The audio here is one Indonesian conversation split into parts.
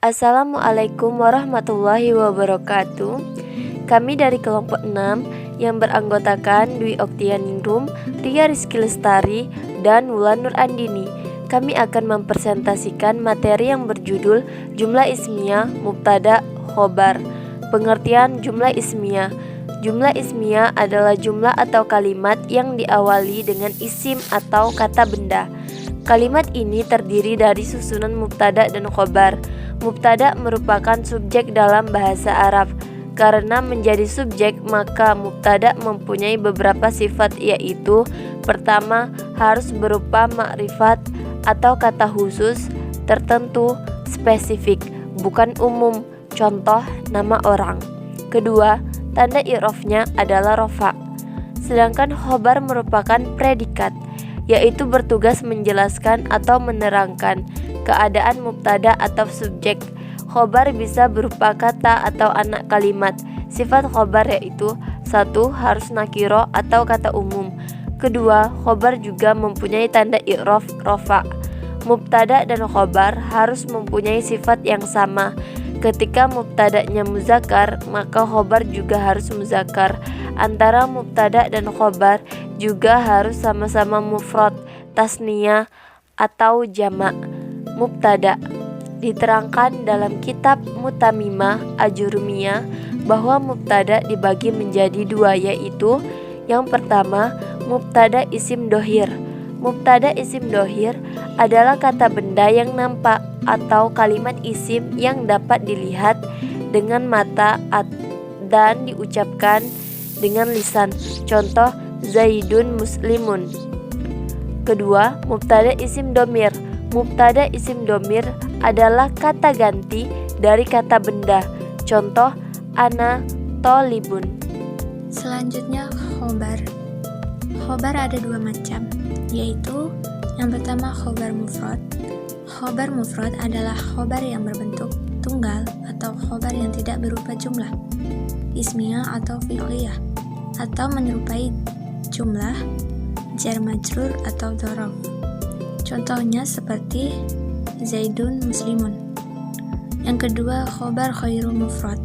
Assalamualaikum warahmatullahi wabarakatuh. Kami dari kelompok 6 yang beranggotakan Dwi Oktianingrum, Ria Rizky Lestari, dan Wulan Nur Andini. Kami akan mempresentasikan materi yang berjudul Jumlah Ismiyah, Mubtada, Khobar. Pengertian jumlah ismiyah. Jumlah ismiyah adalah jumlah atau kalimat yang diawali dengan isim atau kata benda. Kalimat ini terdiri dari susunan mubtada dan khobar. Mubtada merupakan subjek dalam bahasa Arab. Karena menjadi subjek, maka mubtada mempunyai beberapa sifat, yaitu pertama, harus berupa makrifat atau kata khusus tertentu, spesifik, bukan umum. Contoh, nama orang. Kedua, tanda i'rofnya adalah rofa. Sedangkan khobar merupakan predikat, yaitu bertugas menjelaskan atau menerangkan keadaan mubtada atau subjek. Khobar bisa berupa kata atau anak kalimat. Sifat khobar yaitu 1. Harus nakiro atau kata umum. Kedua, khobar juga mempunyai tanda i'rof rofa. Mubtada dan khobar harus mempunyai sifat yang sama. Ketika mubtadanya muzakkar, maka khobar juga harus muzakkar. Antara mubtada dan khobar juga harus sama-sama mufrad, tasniyah atau jamak. Mubtada diterangkan dalam kitab Mutamimah Ajurumiyah bahwa mubtada dibagi menjadi dua, yaitu yang pertama, mubtada isim dohir. Mubtada isim dohir adalah kata benda yang nampak atau kalimat isim yang dapat dilihat dengan mata dan diucapkan dengan lisan. Contoh, Zaidun muslimun. Kedua, mubtada isim domir. Mubtada isim domir adalah kata ganti dari kata benda. Contoh, ana tolibun. Selanjutnya, khobar. Khobar ada dua macam, yaitu yang pertama khobar mufrad. Khobar mufrad adalah khobar yang berbentuk tunggal atau khobar yang tidak berupa jumlah ismiyah atau fi'liyah, atau menyerupai jumlah jar majrur atau dhorof. Contohnya seperti Zaidun muslimun. Yang kedua, khobar khairu mufrad.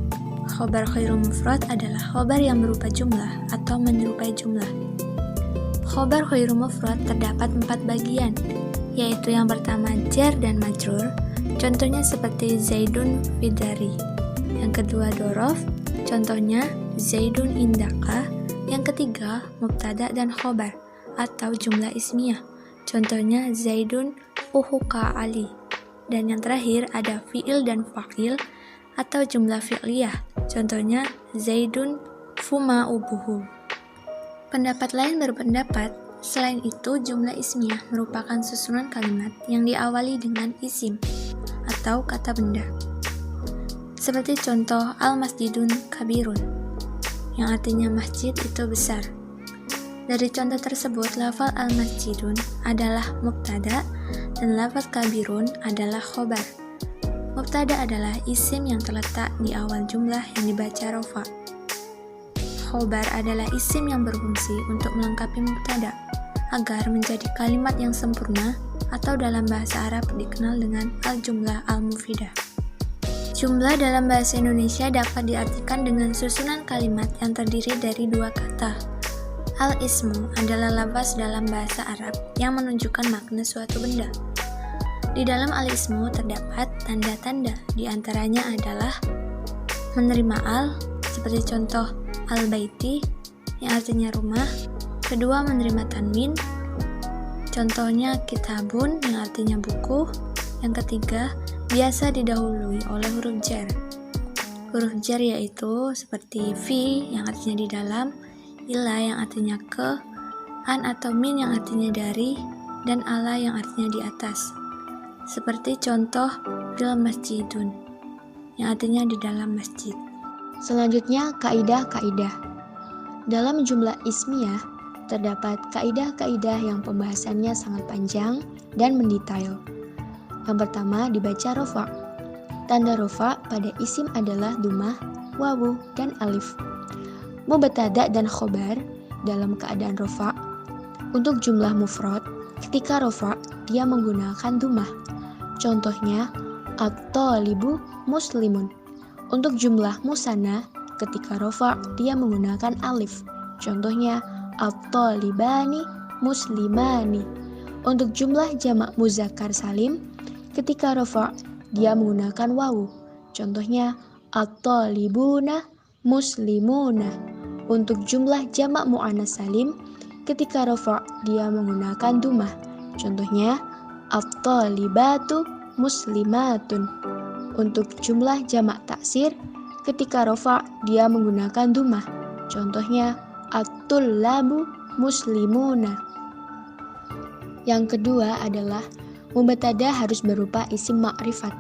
Khobar khairu mufrad adalah khobar yang berupa jumlah atau menyerupai jumlah. Khobar khairu mufrad terdapat 4 bagian, yaitu yang pertama jar dan majrur. Contohnya seperti Zaidun fidari. Yang kedua dhorof. Contohnya Zaidun indaka. Yang ketiga mubtada dan khobar atau jumlah ismiyah. Contohnya Zaidun uhuka Ali. Dan yang terakhir ada fi'il dan fa'il atau jumlah fi'liyah. Contohnya Zaidun fuma ubuhu. Pendapat lain berpendapat, selain itu jumlah ismiyah merupakan susunan kalimat yang diawali dengan isim atau kata benda. Seperti contoh al-masjidun kabirun, yang artinya masjid itu besar. Dari contoh tersebut, lafal al-masjidun adalah mubtada dan lafal kabirun adalah khobar. Mubtada adalah isim yang terletak di awal jumlah yang dibaca rofa. Khobar adalah isim yang berfungsi untuk melengkapi mubtada agar menjadi kalimat yang sempurna, atau dalam bahasa Arab dikenal dengan al-jumlah al-mufidah. Jumlah dalam bahasa Indonesia dapat diartikan dengan susunan kalimat yang terdiri dari dua kata. Al-ismu adalah lafaz dalam bahasa Arab yang menunjukkan makna suatu benda. Di dalam al-ismu terdapat tanda-tanda, di antaranya adalah menerima al, seperti contoh al-baiti yang artinya rumah. Kedua, menerima tanwin, contohnya kitabun yang artinya buku. Yang ketiga, biasa didahului oleh huruf jar. Huruf jar yaitu seperti fi yang artinya di dalam, ila yang artinya ke, an atau min yang artinya dari, dan ala yang artinya di atas. Seperti contoh fil masjidun yang artinya di dalam masjid. Selanjutnya, kaidah-kaidah. Dalam jumlah ismiyah terdapat kaidah-kaidah yang pembahasannya sangat panjang dan mendetail. Yang pertama, dibaca rofa. Tanda rofa pada isim adalah dumah, wawu, dan alif. Mubtada dan khobar dalam keadaan rofa. Untuk jumlah mufrad, ketika rofa dia menggunakan dumah. Contohnya at-thalibu muslimun. Untuk jumlah musanna, ketika rofa' dia menggunakan alif. Contohnya at-thalibani muslimani. Untuk jumlah jamak muzakkar salim, ketika rofa' dia menggunakan wawu. Contohnya at-thalibuna muslimuna. Untuk jumlah jamak muannas salim, ketika rofa' dia menggunakan dumah. Contohnya at-thalibatu muslimatun. Untuk jumlah jamak taksir, ketika rofa' dia menggunakan dumah. Contohnya at-tullabu muslimuna. Yang kedua adalah mubtada harus berupa isim ma'rifat.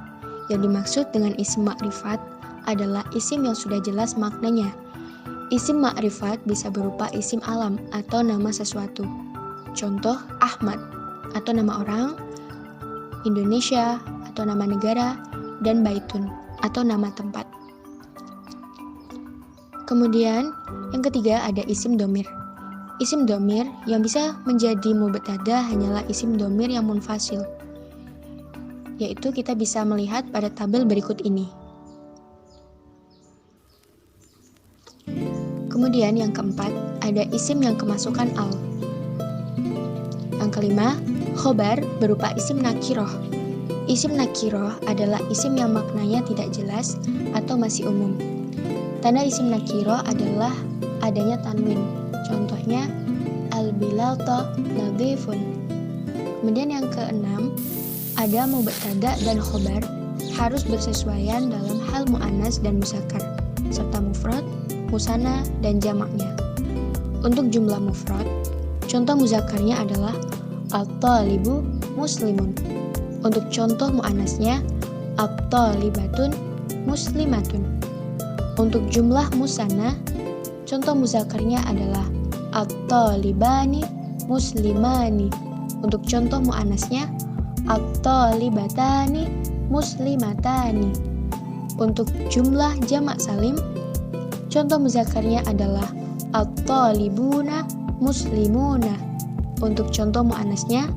Yang dimaksud dengan isim ma'rifat adalah isim yang sudah jelas maknanya. Isim ma'rifat bisa berupa isim alam atau nama sesuatu. Contoh Ahmad atau nama orang, Indonesia atau nama negara, dan baitun atau nama tempat. Kemudian yang ketiga ada isim domir. Isim domir yang bisa menjadi mubtada hanyalah isim domir yang munfasil, yaitu kita bisa melihat pada tabel berikut ini. Kemudian yang keempat ada isim yang kemasukan al. Yang kelima, khobar berupa isim nakiroh. Isim nakiroh adalah isim yang maknanya tidak jelas atau masih umum. Tanda isim nakiroh adalah adanya tanwin. Contohnya al-bilalto nadhifun. Kemudian yang keenam, ada mubtada dan khobar harus bersesuaian dalam hal muannas dan muzakkar serta mufrad, musanna, dan jamaknya. Untuk jumlah mufrad, contoh muzakkarnya adalah at-thalibu muslimun. Untuk contoh muannasnya at-thalibatun muslimatun. Untuk jumlah musanna, contoh muzakkarnya adalah at-thalibani muslimani. Untuk contoh muannasnya at-thalibatani muslimatani. Untuk jumlah jamak salim, contoh muzakkarnya adalah at-thalibuna muslimuna. Untuk contoh muannasnya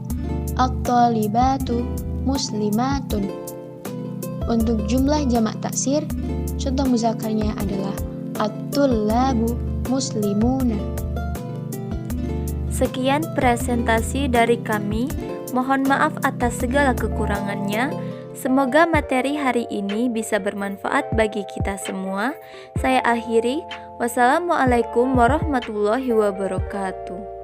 at-thalibatu muslimatun. Untuk jumlah jamak taksir, contoh muzakkarnya adalah at-tullabu muslimuna. Sekian presentasi dari kami. Mohon maaf atas segala kekurangannya. Semoga materi hari ini bisa bermanfaat bagi kita semua. Saya akhiri. Wassalamualaikum warahmatullahi wabarakatuh.